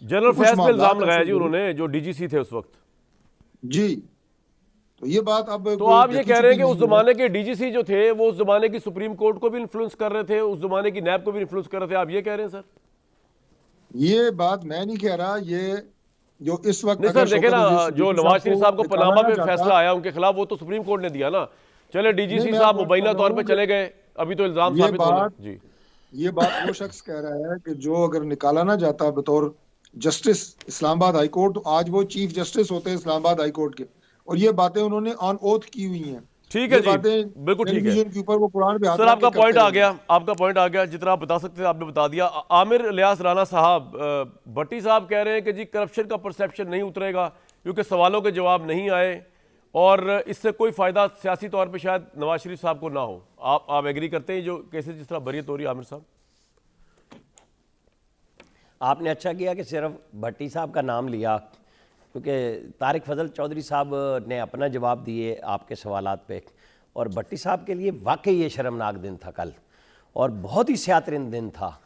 General कुछ फैज पे मामला इल्जाम लगाया ऐसे जी हुए। उन्होंने, जो डीजीसी थे उस वक्त। जी, तो ये बात अब तो कोई आप ये ढकी कह रहे हैं छुपी कि उस नहीं है। जमाने के डीजीसी जो थे वो उस जमाने की सुप्रीम कोर्ट को भी इन्फ्लुएंस कर रहे थे, उस जमाने की नैब को भी इन्फ्लुएंस कर रहे थे, आप ये कह रहे हैं सर? ये बात मैं नहीं कह रहा, ये जो इस वक्त नहीं अगर सर, देखे ना, शौकत अजीज जो सिद्दीकी नवाज साहब शरीफ को साहब को पनामा निकाला ना पे जाता। फैसला आया उनके खिलाफ, वो तो सुप्रीम कोर्ट ने दिया ना। चले नहीं, डीजीसी मैं साहब आपको मुबैना बता तौर रहा पे हूँ चले गए, अभी तो इल्जाम कि साबित होने जी। ये बात वो शख्स कह रहा है कि जो अगर निकाला ना जाता बतौर जस्टिस इस्लामाबाद हाई कोर्ट, तो आज वो चीफ जस्टिस होते हैं इस्लामाबाद हाई कोर्ट के। और ये बातें उन्होंने ऑन ओथ की हुई हैं। ठीक है ये जी, बातें बिल्कुल ठीक है टेलीविजन के ऊपर वो कुरान पे हाथ सर। रख के आपका पॉइंट करते आ रहे गया, हैं। आपका पॉइंट आ गया, जितना आप बता सकते थे आपने बता दिया। आमिर लियास राना साहब, भट्टी साहब कह रहे हैं कि जी करप्शन का परसेप्शन नहीं उतरेगा क्योंकि सवालों के जवाब नहीं आए, और इससे कोई फायदा सियासी तौर पे शायद नवाज शरीफ साहब को ना हो। आप एग्री करते हैं जो केसेस जिस तरह बरियत हो रही है आमिर साहब? आपने अच्छा किया कि सिर्फ भट्टी साहब का नाम लिया, क्योंकि तारिक फजल चौधरी साहब ने अपना जवाब दिए आपके सवालात पे, और भट्टी साहब के लिए वाकई ये शर्मनाक दिन था कल, और बहुत ही सियातरीन दिन था,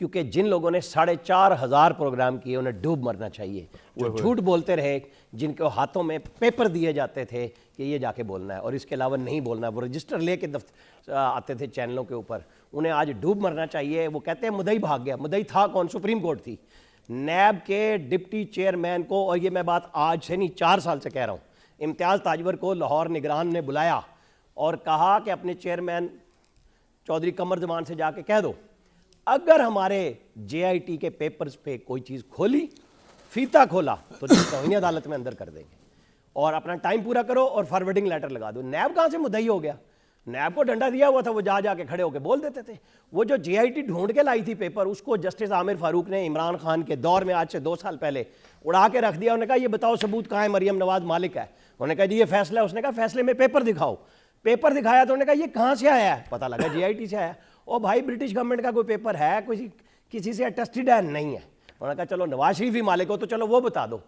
क्योंकि जिन लोगों ने 4,500 प्रोग्राम किए उन्हें डूब मरना चाहिए। जो झूठ बोलते रहे, जिनके हाथों में पेपर दिए जाते थे कि ये जाके बोलना है और इसके अलावा नहीं बोलना है, वो रजिस्टर लेके आते थे चैनलों के ऊपर, उन्हें आज डूब मरना चाहिए। वो कहते हैं मुदई भाग गया, मुदई था कौन? सुप्रीम कोर्ट थी। नैब के डिप्टी चेयरमैन को, और ये मैं बात आज से नहीं 4 साल से कह रहा हूँ, इम्तियाज़ ताजवर को लाहौर निगरान ने बुलाया और कहा कि अपने चेयरमैन चौधरी कमर जमान से जाके कह दो, अगर हमारे JIT के पेपर्स पे कोई चीज़ खोली, फीता खोला, तो तौहीन अदालत में अंदर कर देंगे, और अपना टाइम पूरा करो और फॉरवर्डिंग लेटर लगा दो। नैब कहाँ से मुद्दई हो गया? नैब को डंडा दिया हुआ था, वो जा जाके खड़े होकर बोल देते थे। वो जो JIT ढूंढ के लाई थी पेपर, उसको जस्टिस आमिर फारूक ने इमरान खान के दौर में आज से 2 साल पहले उड़ा के रख दिया। उन्होंने कहा ये बताओ सबूत कहाँ है, मरियम नवाज मालिक है। उन्होंने कहा जी ये फैसला है। उसने कहा फैसले में पेपर दिखाओ। पेपर दिखाया तो उन्होंने कहा ये कहाँ से आया है? पता लगा JIT से आया। ओ भाई, ब्रिटिश गवर्नमेंट का कोई पेपर है, किसी से अटेस्टेड है? नहीं है। उन्होंने कहा चलो नवाज शरीफ ही मालिक हो तो चलो वो बता दो।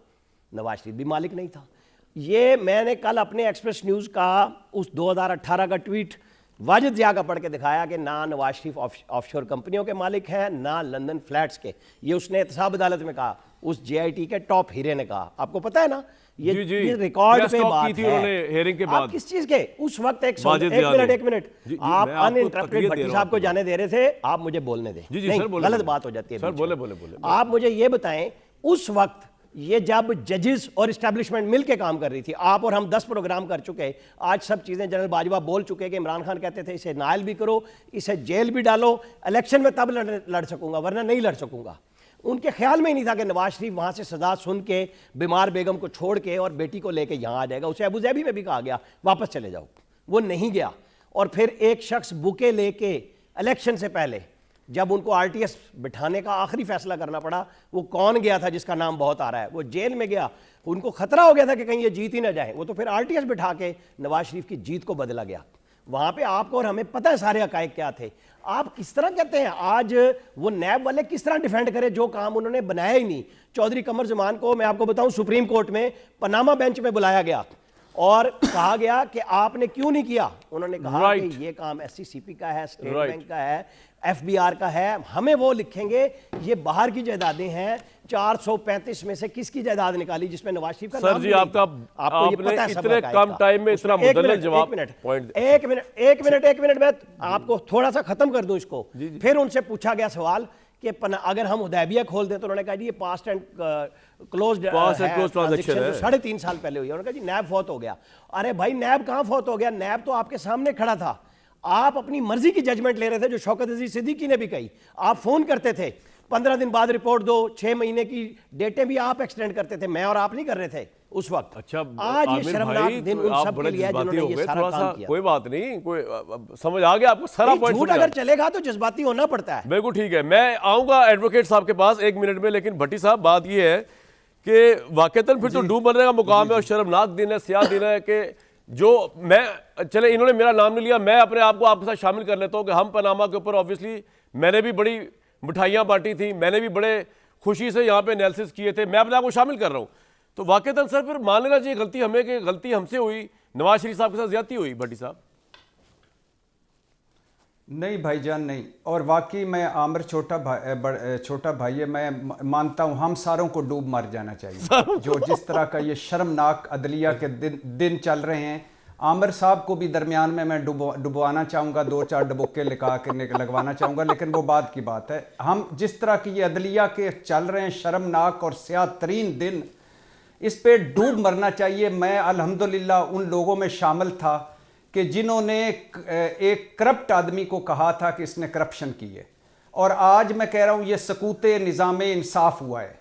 नवाज शरीफ भी मालिक नहीं था। ये मैंने कल अपने एक्सप्रेस न्यूज़ का उस 2018 का ट्वीट वाजिद जिया का पढ़ के दिखाया कि ना नवाज शरीफ ऑफशोर कंपनियों के मालिक हैं, ना लंदन फ्लैट्स के। ये उसने एहतसाब अदालत में कहा, उस JIT के टॉप हीरे ने कहा। आपको पता है ना, ये रिकॉर्ड पे बात थी है। उन्होंने हेयरिंग के बाद। आप किस चीज के उस वक्त एक वाजिद जिया ने। मिनट आप मैं आपको अनइंटरप्टेड तकरीर दे भट्टी रहा साहब हूं को आपको। जाने दे रहे थे, आप मुझे बोलने दें। जी, नहीं, सर, बोले, गलत बोले। बात हो जाती है सर, बीच में। बोले। आप मुझे ये बताएं, उस वक्त ये जब जजेस और इस्टेब्लिशमेंट मिल के काम कर रही थी, आप और हम 10 प्रोग्राम कर चुके, आज सब चीज़ें जनरल बाजवा बोल चुके कि इमरान खान कहते थे इसे नायल भी करो, इसे जेल भी डालो, इलेक्शन में तब लड़ सकूंगा वरना नहीं लड़ सकूंगा। उनके ख्याल में ही नहीं था कि नवाज शरीफ वहाँ से सजा सुन के बीमार बेगम को छोड़ के और बेटी को लेके यहाँ आ जाएगा। उसे अबू धाबी में भी कहा गया वापस चले जाओ, वो नहीं गया। और फिर एक शख्स बुके लेके इलेक्शन से पहले जब उनको RTS बिठाने का आखिरी फैसला करना पड़ा, वो कौन गया था जिसका नाम बहुत आ रहा है, वो जेल में गया। उनको खतरा हो गया था कि कहीं ये जीत ही ना जाए, वो तो फिर RTS बिठा के नवाज शरीफ की जीत को बदला गया। वहां पे आपको और हमें पता है सारे हकायक क्या थे। आप किस तरह कहते हैं आज वो नैब वाले किस तरह डिफेंड करें जो काम उन्होंने बनाया ही नहीं। चौधरी कमर जमान को मैं आपको बताऊं, सुप्रीम कोर्ट में पनामा बेंच में बुलाया गया और कहा गया कि आपने क्यों नहीं किया। उन्होंने कहा कि ये काम SCCP का है, स्टेट बैंक का है, FBR का है, हमें वो लिखेंगे। ये बाहर की जायदादें हैं, 435 में से किसकी जायदाद निकाली जिसमें नवाज शरीफ का सर नाम जी, नहीं आपका आपको ये पता है। इतने कम टाइम में इतना मुदल्लल जवाब। एक मिनट मैं आपको थोड़ा सा खत्म कर दूं इसको। फिर उनसे पूछा गया सवाल कि अगर हम हुदैबिया खोल दें, तो उन्होंने कहा जी ये पास्ट एंड क्लोज ट्रांजैक्शन है, 3.5 साल पहले हुई है। उन्होंने कहा जी नैब फौत हो गया। अरे भाई नैब कहां फौत हो गया? नैब तो आपके सामने खड़ा था, आप अपनी मर्जी की जजमेंट ले रहे थे, जो शौकत अजीज सिद्दीकी ने भी कही। आप फोन करते थे 15 दिन बाद रिपोर्ट दो, 6 महीने की डेटें भी आप एक्सटेंड करते थे, मैं और आप नहीं कर रहे थे उस वक्त। अच्छा, आज ये शर्मनाक दिन उन सब के लिए जिन्होंने ये सारा काम किया। कोई बात नहीं, कोई समझ आ गया आपको सारा पॉइंट। झूठ अगर चलेगा तो जज्बाती होना पड़ता है। बिल्कुल ठीक है, मैं आऊंगा एडवोकेट साहब के पास 1 मिनट में। लेकिन भट्टी साहब, बात ये है कि वाकईतन फिर तो डूब मरने का मुकाम है और शर्मनाक दिन है, स्याह दिन है कि जो मैं, चले इन्होंने मेरा नाम नहीं लिया, मैं अपने आप को आपके साथ शामिल कर लेता हूं कि हम पनामा के ऊपर ऑब्वियसली मैंने भी बड़ी मिठाइयाँ बांटी थी, मैंने भी बड़े खुशी से यहाँ पे एनालिसिस किए थे, मैं अपने आप को शामिल कर रहा हूँ। तो वाकईतन सर फिर मान लेना चाहिए गलती हमें, कि गलती हमसे हुई, नवाज शरीफ साहब के साथ ज्यादती हुई। भट्टी साहब, नहीं भाईजान नहीं, और वाकई मैं आमिर छोटा भाई है, मैं मानता हूँ हम सारों को डूब मर जाना चाहिए। जो जिस तरह का ये शर्मनाक अदलिया के दिन चल रहे हैं, आमिर साहब को भी दरमियान में मैं डुबवाना चाहूँगा, 2-4 डबुक्के लगवाना चाहूँगा, लेकिन वो बाद की बात है। हम जिस तरह की ये अदलिया के चल रहे हैं शर्मनाक और स्याह तरीन दिन, इस पे डूब मरना चाहिए। मैं अल्हम्दुलिल्लाह उन लोगों में शामिल था कि जिन्होंने एक करप्ट आदमी को कहा था कि इसने करप्शन की है, और आज मैं कह रहा हूँ ये सकूते निज़ाम इंसाफ हुआ है।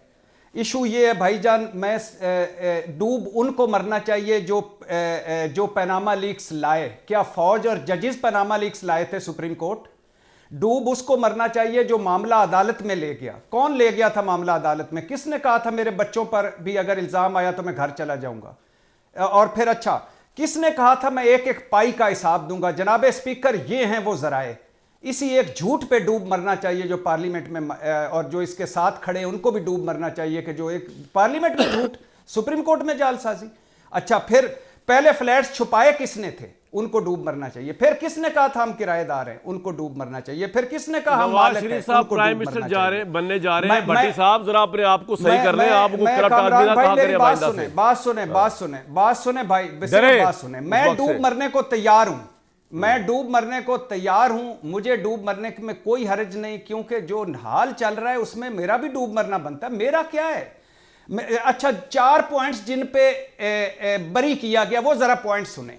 इशू ये है भाईजान, मैं डूब उनको मरना चाहिए जो पनामा लीक्स लाए। क्या फौज और जजेस पनामा लीक्स लाए थे सुप्रीम कोर्ट? डूब उसको मरना चाहिए जो मामला अदालत में ले गया। कौन ले गया था मामला अदालत में? किसने कहा था मेरे बच्चों पर भी अगर इल्जाम आया तो मैं घर चला जाऊंगा? और फिर अच्छा, किसने कहा था मैं एक एक पाई का हिसाब दूंगा? जनाब स्पीकर, ये हैं वो जराए। इसी एक झूठ पे डूब मरना चाहिए जो पार्लियामेंट में, और जो इसके साथ खड़े हैं उनको भी डूब मरना चाहिए कि जो एक पार्लियामेंट में झूठ, सुप्रीम कोर्ट में जालसाजी। अच्छा, फिर पहले फ्लैट्स छुपाए किसने थे? उनको डूब मरना चाहिए। फिर किसने कहा था हम किराएदार हैं? उनको डूब मरना चाहिए। फिर किसने कहा हम नवाज मालिक हैं? शरीफ साहब उनको प्राइम डूब मिनिस्टर मरना बनने जा रहे हैं। मैं- भट्टी साहब जरा अपने आप को सही कर रहे हैं। आपको मैं करप्ट आदमी कामरान ना भाई, कहा मेरी करें बात आइंदा सुने, से। बात सुने भाई, डरे बात सुने। उस मैं वक्त डूब से। मरने को तैयार हूं, मैं डूब मरने को तैयार हूं। मुझे डूब मरने में कोई हर्ज नहीं, क्योंकि जो हाल चल रहा है उसमें मेरा भी डूब मरना बनता है। मेरा क्या है? अच्छा, 4 पॉइंट्स जिन पे बरी किया गया, वो जरा पॉइंट सुने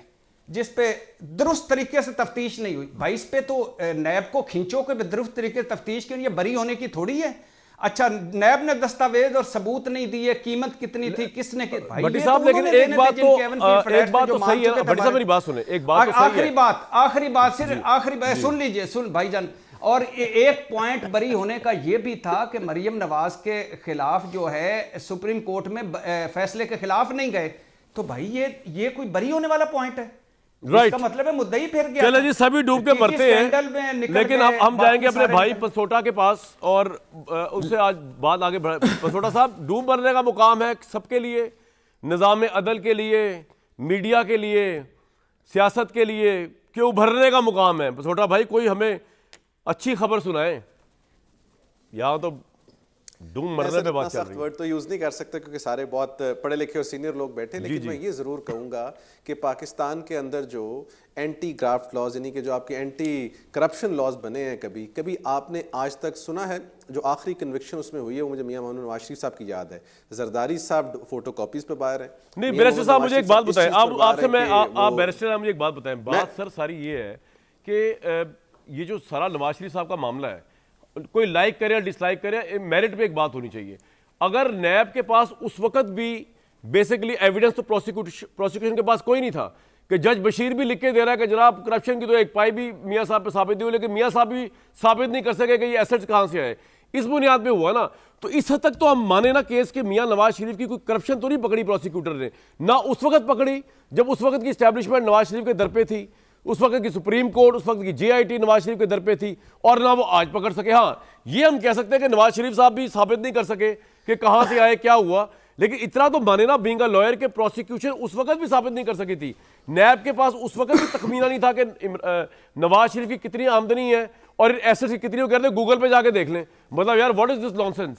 जिस पे दुरुस्त तरीके से तफ्तीश नहीं हुई। भाई इस पे तो नैब को खींचो कि दुरुस्त तरीके से तफ्तीश के लिए बरी होने की थोड़ी है। अच्छा, नैब ने दस्तावेज और सबूत नहीं दिए, कीमत कितनी थी, किसने की? भाई भट्टी ये साहब, तो लेकिन उन्होंने एक देने बात थे जिनके एवन फील्ड फ्लैट्स एक बात थे, तो जो सही मान है। चुके थे भट्टी साहब हमारे। मेरी बात सुने, एक बात तो सही है। आखिरी बात सिर्फ आखिरी बात सुन लीजिए, सुन भाईजान। और एक पॉइंट बरी होने का यह भी था कि मरियम नवाज के खिलाफ जो है सुप्रीम कोर्ट में फैसले के खिलाफ नहीं गए। तो भाई ये कोई बरी होने वाला पॉइंट है? Right. इसका मतलब है मुद्दा ही फिर गया। चलो जी, सभी डूब के मरते हैं, लेकिन हम जाएंगे अपने भाई पसोटा के पास और उससे आज बात आगे बढ़। पसोटा साहब, डूब मरने का मुकाम है सबके लिए, निज़ाम अदल के लिए, मीडिया के लिए, सियासत के लिए, कि उभरने का मुकाम है। पसोटा भाई, कोई हमें अच्छी खबर सुनाए। यहाँ तो डूब मरने पे बात चल रही है। वर्ड तो यूज नहीं कर सकते क्योंकि सारे बहुत पढ़े लिखे और सीनियर लोग बैठे, लेकिन मैं ये जरूर कहूंगा कि पाकिस्तान के अंदर जो एंटी ग्राफ्ट लॉज, यानी कि जो आपके एंटी करप्शन लॉज बने हैं, कभी कभी आपने आज तक सुना है? जो आखिरी कन्विक्शन उसमें हुई है वो मुझे मियां मोहम्मद नवाज शरीफ साहब की याद है। जरदारी साहब फोटो कॉपीज पे बाहर है। नहीं बैरिस्टर साहब, मुझे एक बात बताएं, आपसे मैं आप बैरिस्टर साहब मुझे एक बात बताएं। बात सर सारी ये है कि ये जो सारा नवाज शरीफ साहब का मामला है, कोई लाइक करे या डिसलाइक करे, मेरिट पे एक बात होनी चाहिए। अगर नैब के पास उस वक्त भी बेसिकली एविडेंस तो प्रोसिक्यूशन के पास कोई नहीं था, कि जज बशीर भी लिख के दे रहा है कि जनाब करप्शन की तो एक पाई भी मियां साहब पे साबित नहीं हुई, लेकिन मियां साहब भी साबित नहीं कर सके कि ये एसेट्स कहां से आए, इस बुनियाद पे हुआ ना। तो इस हद तक तो हम माने ना केस के मियां नवाज शरीफ की कोई करप्शन तो नहीं पकड़ी प्रोसिक्यूटर ने, ना उस वक्त पकड़ी जब उस वक्त की स्टैब्लिशमेंट नवाज शरीफ के दर पे थी, उस वक्त की सुप्रीम कोर्ट, उस वक्त की JIT नवाज शरीफ के दर पे थी, और ना वो आज पकड़ सके। हाँ, ये हम कह सकते हैं कि नवाज शरीफ साहब भी साबित नहीं कर सके कि कहां से आए, क्या हुआ, लेकिन इतना तो माने ना, बीइंग अ लॉयर, के प्रोसिक्यूशन उस वक्त भी साबित नहीं कर सकी थी। नैब के पास उस वक्त भी तखमीना नहीं था कि नवाज शरीफ की कितनी आमदनी है और एसेट्स की कितनी, वो कहते हैं गूगल पे जाके देख लें। मतलब यार, व्हाट इज दिस नॉनसेंस।